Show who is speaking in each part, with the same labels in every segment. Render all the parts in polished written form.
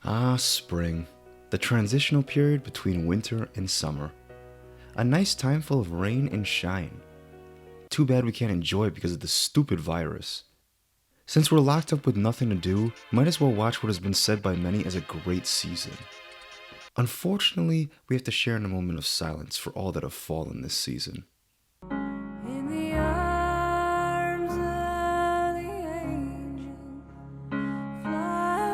Speaker 1: Ah, spring. The transitional period between winter and summer. A nice time full of rain and shine. Too bad we can't enjoy it because of this stupid virus. Since we're locked up with nothing to do, might as well watch what has been said by many as a great season. Unfortunately, we have to share in a moment of silence for all that have fallen this season.
Speaker 2: In the arms of the angel, fly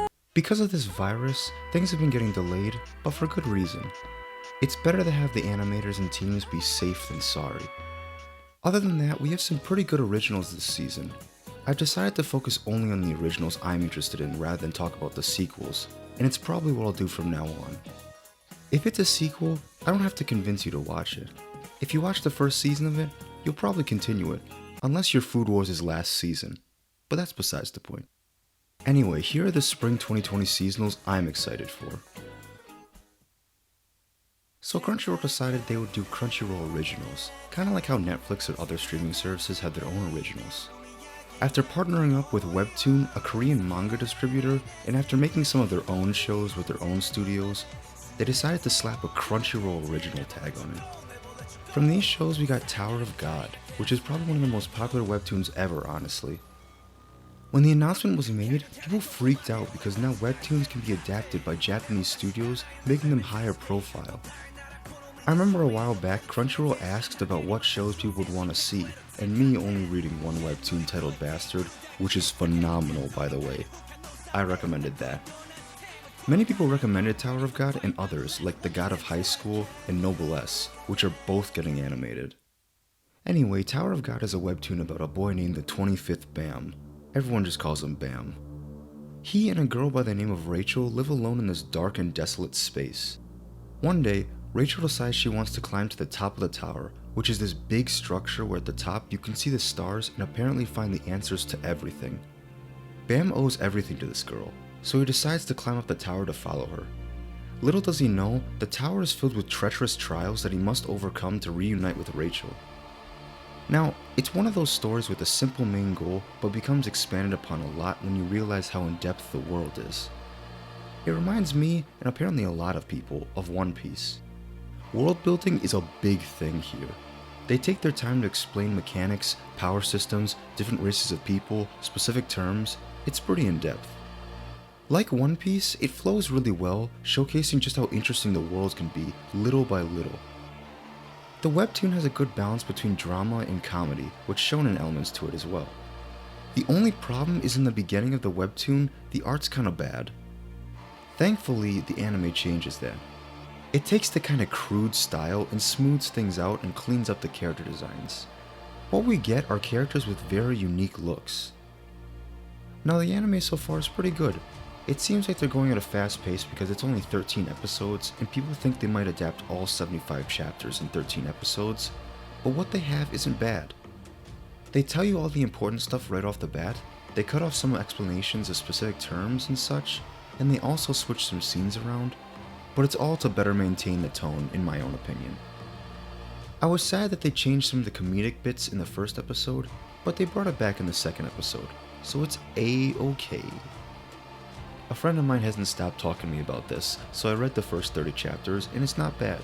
Speaker 2: away.
Speaker 1: Because of this virus, things have been getting delayed, but for good reason. It's better to have the animators and teams be safe than sorry. Other than that, we have some pretty good originals this season. I've decided to focus only on the originals I'm interested in rather than talk about the sequels, and it's probably what I'll do from now on. If it's a sequel, I don't have to convince you to watch it. If you watch the first season of it, you'll probably continue it, unless your Food Wars is last season, but that's besides the point. Anyway, here are the Spring 2020 seasonals I'm excited for. So Crunchyroll decided they would do Crunchyroll originals, kinda like how Netflix or other streaming services have their own originals. After partnering up with Webtoon, a Korean manga distributor, and after making some of their own shows with their own studios, they decided to slap a Crunchyroll original tag on it. From these shows we got Tower of God, which is probably one of the most popular webtoons ever, honestly. When the announcement was made, people freaked out because now webtoons can be adapted by Japanese studios, making them higher profile. I remember a while back, Crunchyroll asked about what shows people would want to see, and me only reading one webtoon titled Bastard, which is phenomenal by the way. I recommended that. Many people recommended Tower of God and others like The God of High School and Noblesse, which are both getting animated. Anyway, Tower of God is a webtoon about a boy named the 25th Bam. Everyone just calls him Bam. He and a girl by the name of Rachel live alone in this dark and desolate space. One day, Rachel decides she wants to climb to the top of the tower, which is this big structure where at the top you can see the stars and apparently find the answers to everything. Bam owes everything to this girl, so he decides to climb up the tower to follow her. Little does he know, the tower is filled with treacherous trials that he must overcome to reunite with Rachel. Now, it's one of those stories with a simple main goal, but becomes expanded upon a lot when you realize how in-depth the world is. It reminds me, and apparently a lot of people, of One Piece. World building is a big thing here. They take their time to explain mechanics, power systems, different races of people, specific terms. It's pretty in-depth. Like One Piece, it flows really well, showcasing just how interesting the worlds can be, little by little. The webtoon has a good balance between drama and comedy, with shonen elements to it as well. The only problem is in the beginning of the webtoon, the art's kinda bad. Thankfully, the anime changes that. It takes the kinda crude style and smooths things out and cleans up the character designs. What we get are characters with very unique looks. Now the anime so far is pretty good. It seems like they're going at a fast pace because it's only 13 episodes and people think they might adapt all 75 chapters in 13 episodes, but what they have isn't bad. They tell you all the important stuff right off the bat, they cut off some explanations of specific terms and such, and they also switch some scenes around, but it's all to better maintain the tone in my own opinion. I was sad that they changed some of the comedic bits in the first episode, but they brought it back in the second episode, so it's A-okay. A friend of mine hasn't stopped talking to me about this, so I read the first 30 chapters and it's not bad.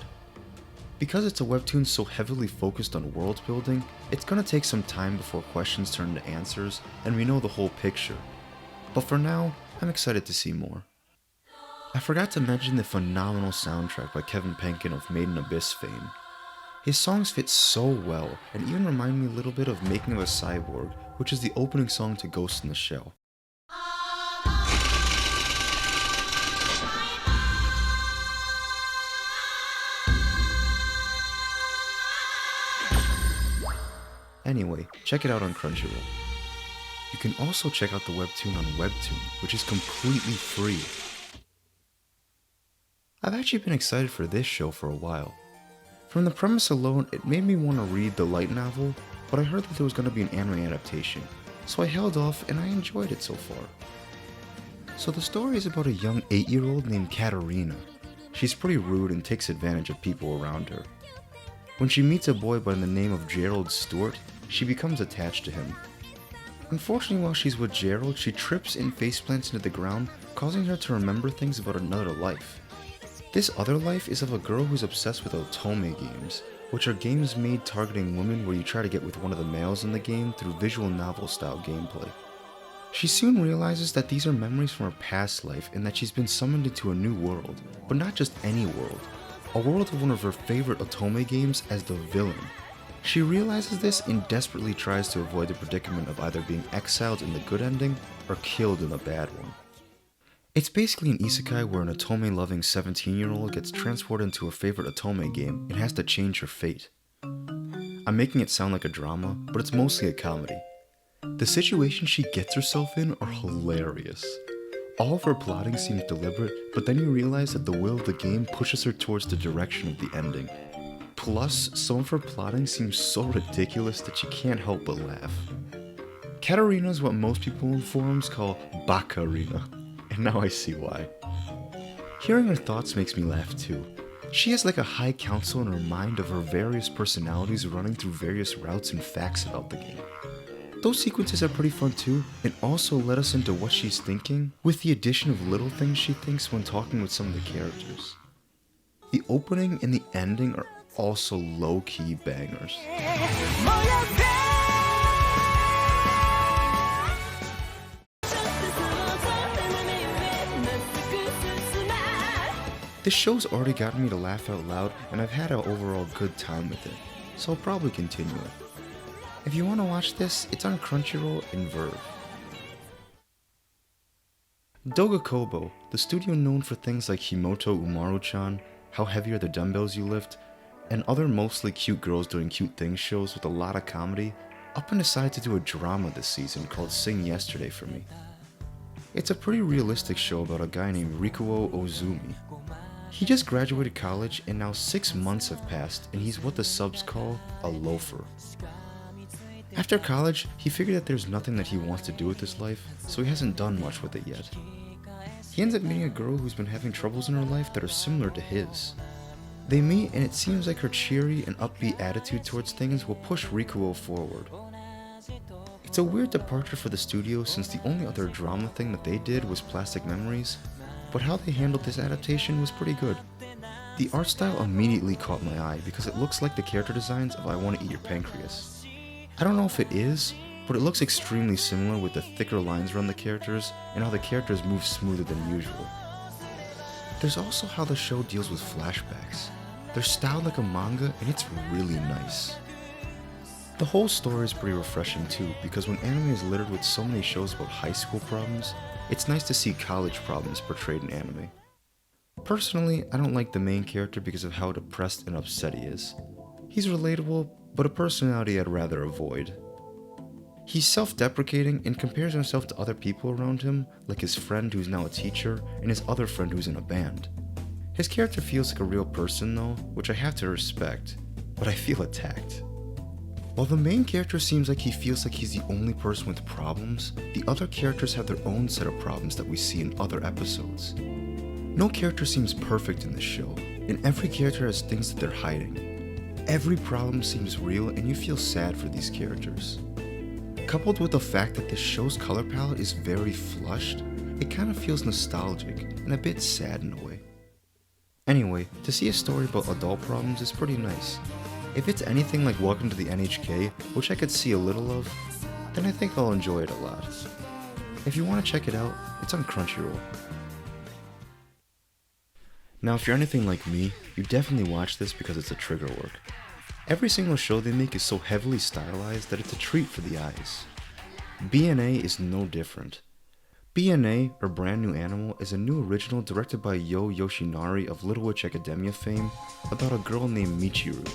Speaker 1: Because it's a webtoon so heavily focused on world building, it's gonna take some time before questions turn into answers and we know the whole picture. But for now, I'm excited to see more. I forgot to mention the phenomenal soundtrack by Kevin Penkin of Made in Abyss fame. His songs fit so well and even remind me a little bit of Making of a Cyborg, which is the opening song to Ghost in the Shell. Anyway, check it out on Crunchyroll. You can also check out the webtoon on Webtoon, which is completely free. I've actually been excited for this show for a while. From the premise alone, it made me want to read the light novel, but I heard that there was going to be an anime adaptation, so I held off and I enjoyed it so far. So the story is about a young 8-year-old named Katarina. She's pretty rude and takes advantage of people around her. When she meets a boy by the name of Gerald Stewart, she becomes attached to him. Unfortunately, while she's with Gerald, she trips and faceplants into the ground, causing her to remember things about another life. This other life is of a girl who's obsessed with otome games, which are games made targeting women where you try to get with one of the males in the game through visual novel style gameplay. She soon realizes that these are memories from her past life and that she's been summoned into a new world, but not just any world, a world of one of her favorite otome games as the villain. She realizes this and desperately tries to avoid the predicament of either being exiled in the good ending or killed in the bad one. It's basically an isekai where an otome-loving 17-year-old gets transported into her favorite otome game and has to change her fate. I'm making it sound like a drama, but it's mostly a comedy. The situations she gets herself in are hilarious. All of her plotting seems deliberate, but then you realize that the will of the game pushes her towards the direction of the ending. Plus, some of her plotting seems so ridiculous that you can't help but laugh. Katarina is what most people in forums call Bakarina, and now I see why. Hearing her thoughts makes me laugh too. She has like a high council in her mind of her various personalities running through various routes and facts about the game. Those sequences are pretty fun too, and also let us into what she's thinking, with the addition of little things she thinks when talking with some of the characters. The opening and the ending are also low-key bangers. This show's already gotten me to laugh out loud, and I've had an overall good time with it, so I'll probably continue it. If you want to watch this, it's on Crunchyroll and Verve. Doga Kobo, the studio known for things like Himoto Umaru-chan, How Heavy Are the Dumbbells You Lift, and other mostly cute girls doing cute things shows with a lot of comedy, up and decided to do a drama this season called Sing Yesterday for Me. It's a pretty realistic show about a guy named Rikuo Ozumi. He just graduated college and now 6 months have passed and he's what the subs call a loafer. After college, he figured that there's nothing that he wants to do with his life, so he hasn't done much with it yet. He ends up meeting a girl who's been having troubles in her life that are similar to his. They meet and it seems like her cheery and upbeat attitude towards things will push Rikuo forward. It's a weird departure for the studio since the only other drama thing that they did was Plastic Memories, but how they handled this adaptation was pretty good. The art style immediately caught my eye because it looks like the character designs of I Want to Eat Your Pancreas. I don't know if it is, but it looks extremely similar with the thicker lines around the characters and how the characters move smoother than usual. There's also how the show deals with flashbacks. They're styled like a manga and it's really nice. The whole story is pretty refreshing too, because when anime is littered with so many shows about high school problems, it's nice to see college problems portrayed in anime. Personally, I don't like the main character because of how depressed and upset he is. He's relatable, but a personality I'd rather avoid. He's self-deprecating and compares himself to other people around him, like his friend who's now a teacher and his other friend who's in a band. His character feels like a real person though, which I have to respect, but I feel attacked. While the main character seems like he feels like he's the only person with problems, the other characters have their own set of problems that we see in other episodes. No character seems perfect in this show, and every character has things that they're hiding. Every problem seems real and you feel sad for these characters. Coupled with the fact that this show's color palette is very flushed, it kind of feels nostalgic and a bit sad in a way. Anyway, to see a story about adult problems is pretty nice. If it's anything like Welcome to the NHK, which I could see a little of, then I think I'll enjoy it a lot. If you want to check it out, it's on Crunchyroll. Now if you're anything like me, you definitely watch this because it's a trigger work. Every single show they make is so heavily stylized that it's a treat for the eyes. BNA is no different. BNA, or Brand New Animal, is a new original directed by Yo Yoshinari of Little Witch Academia fame about a girl named Michiru.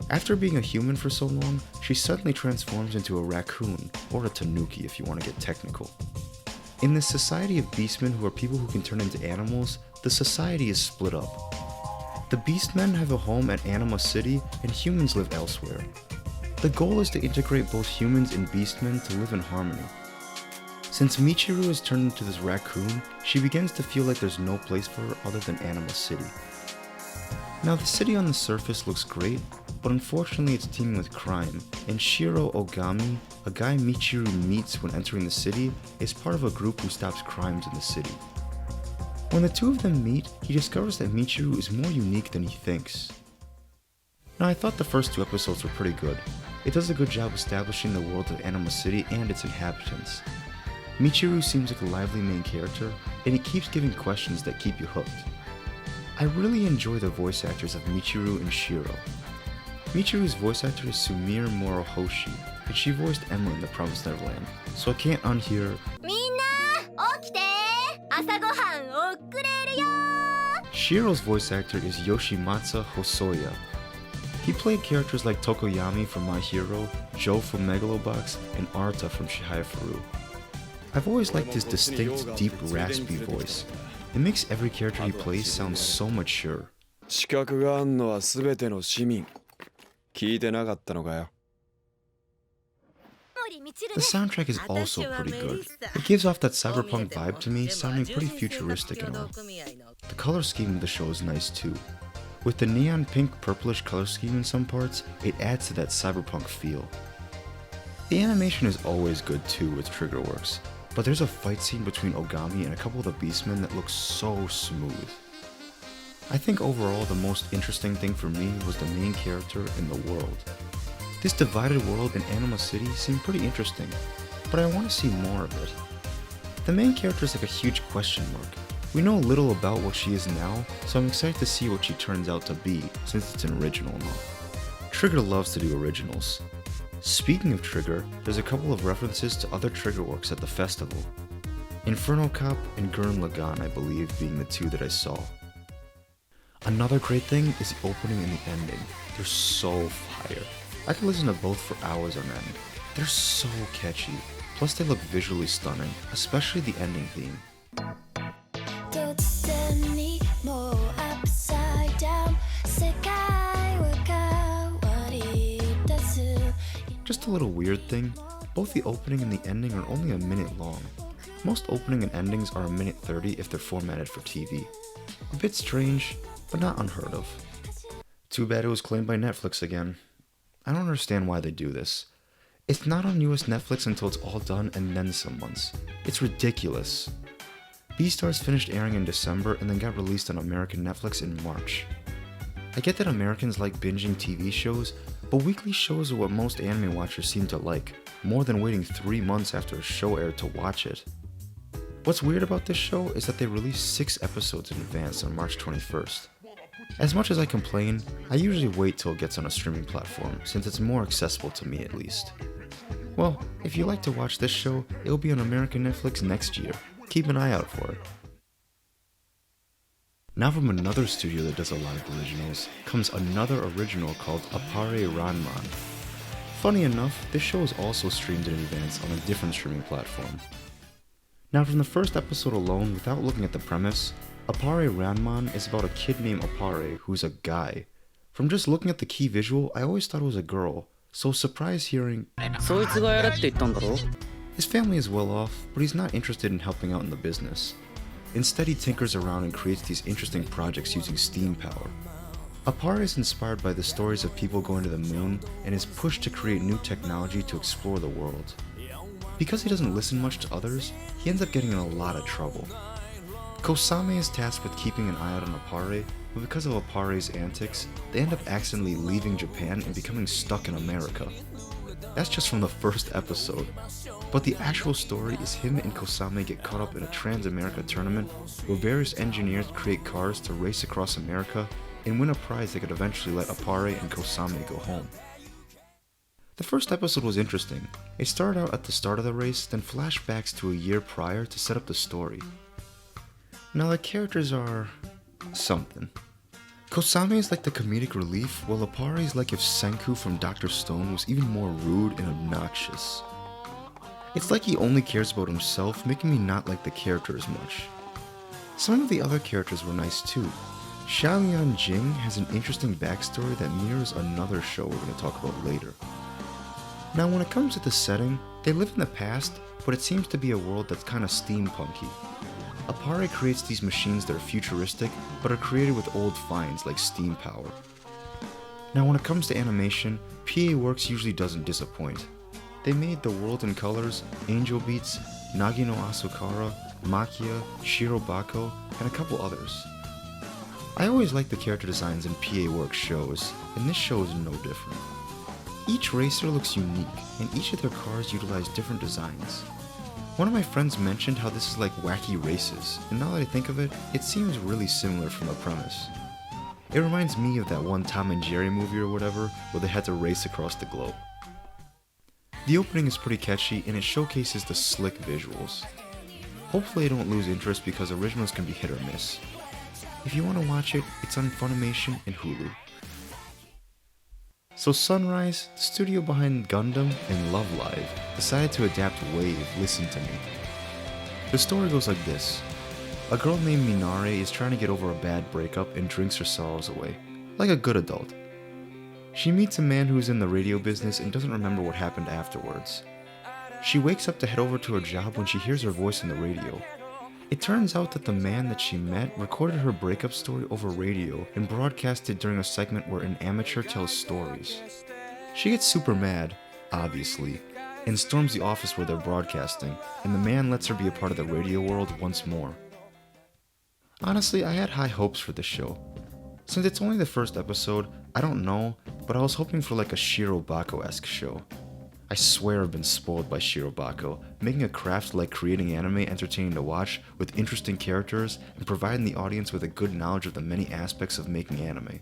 Speaker 1: After being a human for so long, she suddenly transforms into a raccoon, or a tanuki if you want to get technical. In this society of beastmen who are people who can turn into animals, the society is split up. The beastmen have a home at Anima City and humans live elsewhere. The goal is to integrate both humans and beastmen to live in harmony. Since Michiru is turned into this raccoon, she begins to feel like there's no place for her other than Anima City. Now the city on the surface looks great, but unfortunately it's teeming with crime, and Shiro Ogami, a guy Michiru meets when entering the city, is part of a group who stops crimes in the city. When the two of them meet, he discovers that Michiru is more unique than he thinks. Now I thought the first 2 episodes were pretty good. It does a good job establishing the world of Anima City and its inhabitants. Michiru seems like a lively main character, and he keeps giving questions that keep you hooked. I really enjoy the voice actors of Michiru and Shiro. Michiru's voice actor is Sumire Morohoshi, and she voiced Emma in The Promised Neverland, so I can't unhear
Speaker 3: みんな起きて朝ごはん遅れるよ
Speaker 1: Shiro's voice actor is Yoshimatsu Hosoya. He played characters like Tokoyami from My Hero, Joe from Megalobox, and Arte from Chihaya-Furu. I've always liked his distinct, deep, raspy voice. It makes every character he plays sound so mature.
Speaker 4: 資格があんのは全ての市民。聞いてなかったのかよ。
Speaker 1: The soundtrack is also pretty good. It gives off that cyberpunk vibe to me, sounding pretty futuristic and all. The color scheme of the show is nice too. With the neon pink purplish color scheme in some parts, it adds to that cyberpunk feel. The animation is always good too with Trigger Works, but there's a fight scene between Ogami and a couple of the Beastmen that looks so smooth. I think overall the most interesting thing for me was the main character in the world. This divided world in Anima City seemed pretty interesting, but I want to see more of it. The main character is like a huge question mark. We know little about what she is now, so I'm excited to see what she turns out to be, since it's an original now. Trigger loves to do originals. Speaking of Trigger, there's a couple of references to other Trigger works at the festival. Inferno Cop and Gurren Lagann, I believe, being the 2 that I saw. Another great thing is the opening and the ending. They're so fire. I could listen to both for hours on end. They're so catchy. Plus they look visually stunning, especially the ending theme. Just a little weird thing, both the opening and the ending are only a minute long. Most opening and endings are a minute 30 if they're formatted for TV. A bit strange, but not unheard of. Too bad it was claimed by Netflix again. I don't understand why they do this. It's not on US Netflix until it's all done and then some months. It's ridiculous. Beastars finished airing in December and then got released on American Netflix in March. I get that Americans like binging TV shows, but weekly shows are what most anime watchers seem to like, more than waiting 3 months after a show aired to watch it. What's weird about this show is that they released 6 episodes in advance on March 21st. As much as I complain, I usually wait till it gets on a streaming platform, since it's more accessible to me at least. Well, if you like to watch this show, it'll be on American Netflix next year. Keep an eye out for it. Now from another studio that does a lot of originals, comes another original called Appare-Ranman. Funny enough, this show is also streamed in advance on a different streaming platform. Now from the first episode alone, without looking at the premise, Appare-Ranman is about a kid named Appare who's a guy. From just looking at the key visual, I always thought it was a girl, so surprised hearing
Speaker 5: そいつがやれって言ったんだろ
Speaker 1: his family is well off, but he's not interested in helping out in the business. Instead, he tinkers around and creates these interesting projects using steam power. Appare is inspired by the stories of people going to the moon and is pushed to create new technology to explore the world. Because he doesn't listen much to others, he ends up getting in a lot of trouble. Kosame is tasked with keeping an eye out on Appare, but because of Appare's antics, they end up accidentally leaving Japan and becoming stuck in America. That's just from the first episode. But the actual story is him and Kosame get caught up in a Trans-America tournament where various engineers create cars to race across America and win a prize that could eventually let Appare and Kosame go home. The first episode was interesting. It started out at the start of the race, then flashbacks to a year prior to set up the story. Now the characters are something. Kosame is like the comedic relief, while Appare is like if Senku from Dr. Stone was even more rude and obnoxious. It's like he only cares about himself, making me not like the character as much. Some of the other characters were nice too. Xiaolian Jing has an interesting backstory that mirrors another show we're going to talk about later. Now when it comes to the setting, they live in the past, but it seems to be a world that's kinda steampunky. Appare creates these machines that are futuristic, but are created with old finds like steam power. Now when it comes to animation, PA Works usually doesn't disappoint. They made The World in Colors, Angel Beats, Nagi no Asukara, Makia, Shirobako, and a couple others. I always like the character designs in PA Works shows, and this show is no different. Each racer looks unique, and each of their cars utilize different designs. One of my friends mentioned how this is like wacky races, and now that I think of it, it seems really similar from the premise. It reminds me of that one Tom and Jerry movie or whatever, where they had to race across the globe. The opening is pretty catchy, and it showcases the slick visuals. Hopefully I don't lose interest because originals can be hit or miss. If you want to watch it, it's on Funimation and Hulu. So Sunrise, the studio behind Gundam and Love Live, decided to adapt Wave, Listen to Me. The story goes like this. A girl named Minare is trying to get over a bad breakup and drinks her sorrows away, like a good adult. She meets a man who's in the radio business and doesn't remember what happened afterwards. She wakes up to head over to her job when she hears her voice on the radio. It turns out that the man that she met recorded her breakup story over radio and broadcast it during a segment where an amateur tells stories. She gets super mad, obviously, and storms the office where they're broadcasting, and the man lets her be a part of the radio world once more. Honestly, I had high hopes for this show. Since it's only the first episode, I don't know, but I was hoping for like a Shirobako-esque show. I swear I've been spoiled by Shirobako, making a craft like creating anime entertaining to watch with interesting characters and providing the audience with a good knowledge of the many aspects of making anime.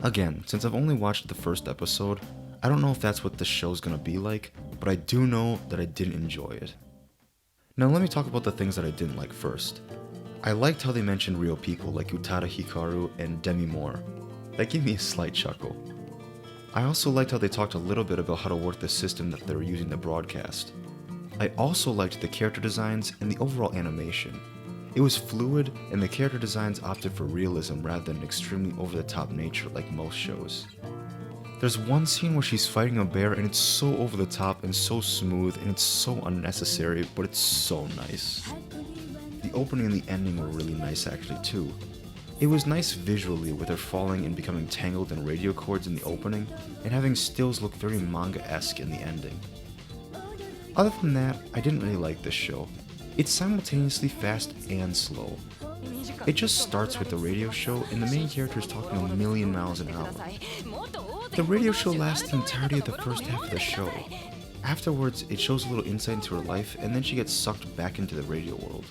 Speaker 1: Again, since I've only watched the first episode, I don't know if that's what this show's gonna be like, but I do know that I didn't enjoy it. Now let me talk about the things that I didn't like first. I liked how they mentioned real people like Utada Hikaru and Demi Moore. That gave me a slight chuckle. I also liked how they talked a little bit about how to work the system that they were using to broadcast. I also liked the character designs and the overall animation. It was fluid, and the character designs opted for realism rather than extremely over-the-top nature like most shows. There's one scene where she's fighting a bear and it's so over-the-top and so smooth and it's so unnecessary, but it's so nice. The opening and the ending were really nice actually too. It was nice visually with her falling and becoming tangled in radio cords in the opening, and having stills look very manga-esque in the ending. Other than that, I didn't really like this show. It's simultaneously fast and slow. It just starts with the radio show and the main character is talking a million miles an hour. The radio show lasts the entirety of the first half of the show. Afterwards, it shows a little insight into her life and then she gets sucked back into the radio world.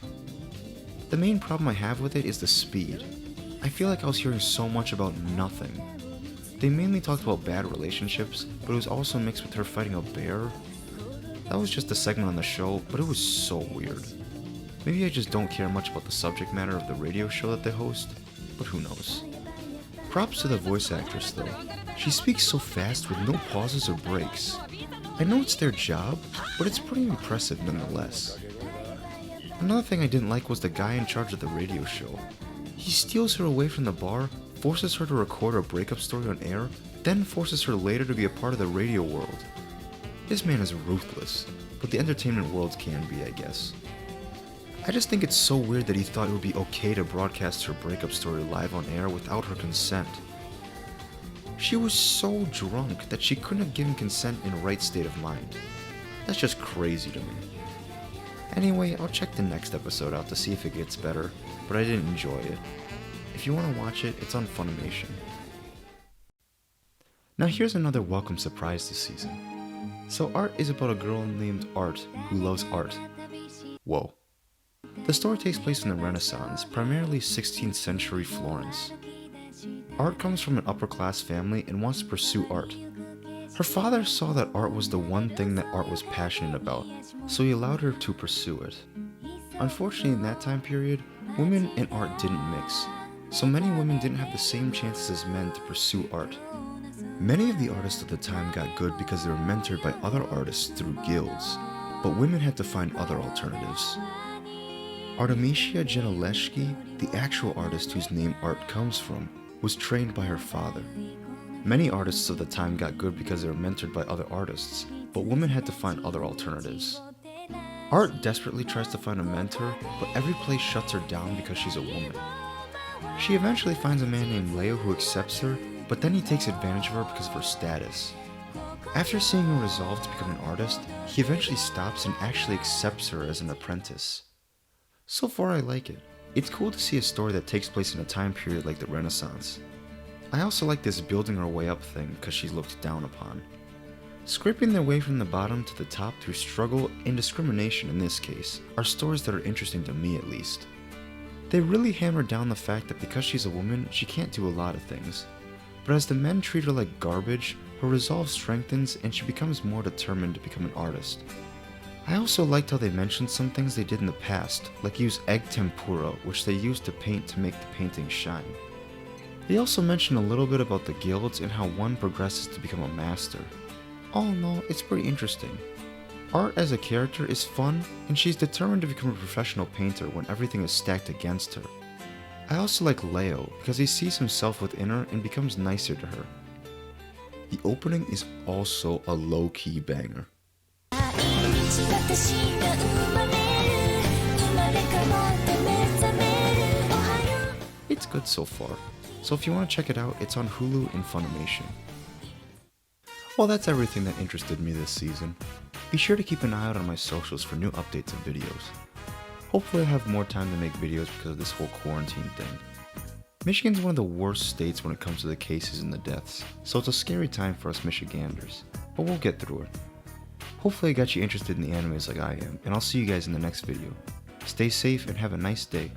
Speaker 1: The main problem I have with it is the speed. I feel like I was hearing so much about nothing. They mainly talked about bad relationships, but it was also mixed with her fighting a bear. That was just a segment on the show, but it was so weird. Maybe I just don't care much about the subject matter of the radio show that they host, but who knows. Props to the voice actress though. She speaks so fast with no pauses or breaks. I know it's their job, but it's pretty impressive nonetheless. Another thing I didn't like was the guy in charge of the radio show. He steals her away from the bar, forces her to record a breakup story on air, then forces her later to be a part of the radio world. This man is ruthless, but the entertainment world can be, I guess. I just think it's so weird that he thought it would be okay to broadcast her breakup story live on air without her consent. She was so drunk that she couldn't have given consent in a right state of mind. That's just crazy to me. Anyway, I'll check the next episode out to see if it gets better, but I didn't enjoy it. If you want to watch it, it's on Funimation. Now here's another welcome surprise this season. So Art is about a girl named Art who loves art. Whoa. The story takes place in the Renaissance, primarily 16th century Florence. Art comes from an upper-class family and wants to pursue art. Her father saw that art was the one thing that Art was passionate about, so he allowed her to pursue it. Unfortunately, in that time period, women and art didn't mix, so many women didn't have the same chances as men to pursue art. Many of the artists of the time got good because they were mentored by other artists through guilds, but women had to find other alternatives. Artemisia Gentileschi, the actual artist whose name Art comes from, was trained by her father. Many artists of the time got good because they were mentored by other artists, but women had to find other alternatives. Art desperately tries to find a mentor, but every place shuts her down because she's a woman. She eventually finds a man named Leo who accepts her, but then he takes advantage of her because of her status. After seeing her resolve to become an artist, he eventually stops and actually accepts her as an apprentice. So far I like it. It's cool to see a story that takes place in a time period like the Renaissance. I also like this building her way up thing because she's looked down upon. Scraping their way from the bottom to the top through struggle and discrimination in this case are stories that are interesting to me at least. They really hammer down the fact that because she's a woman, she can't do a lot of things. But as the men treat her like garbage, her resolve strengthens and she becomes more determined to become an artist. I also liked how they mentioned some things they did in the past, like use egg tempura, which they used to paint to make the painting shine. They also mentioned a little bit about the guilds and how one progresses to become a master. All in all, it's pretty interesting. Art as a character is fun, and she's determined to become a professional painter when everything is stacked against her. I also like Leo because he sees himself within her and becomes nicer to her. The opening is also a low-key banger. It's good so far, so if you want to check it out, it's on Hulu and Funimation. Well, that's everything that interested me this season. Be sure to keep an eye out on my socials for new updates and videos. Hopefully I'll have more time to make videos because of this whole quarantine thing. Michigan's one of the worst states when it comes to the cases and the deaths, so it's a scary time for us Michiganders, but we'll get through it. Hopefully I got you interested in the animes like I am, and I'll see you guys in the next video. Stay safe and have a nice day.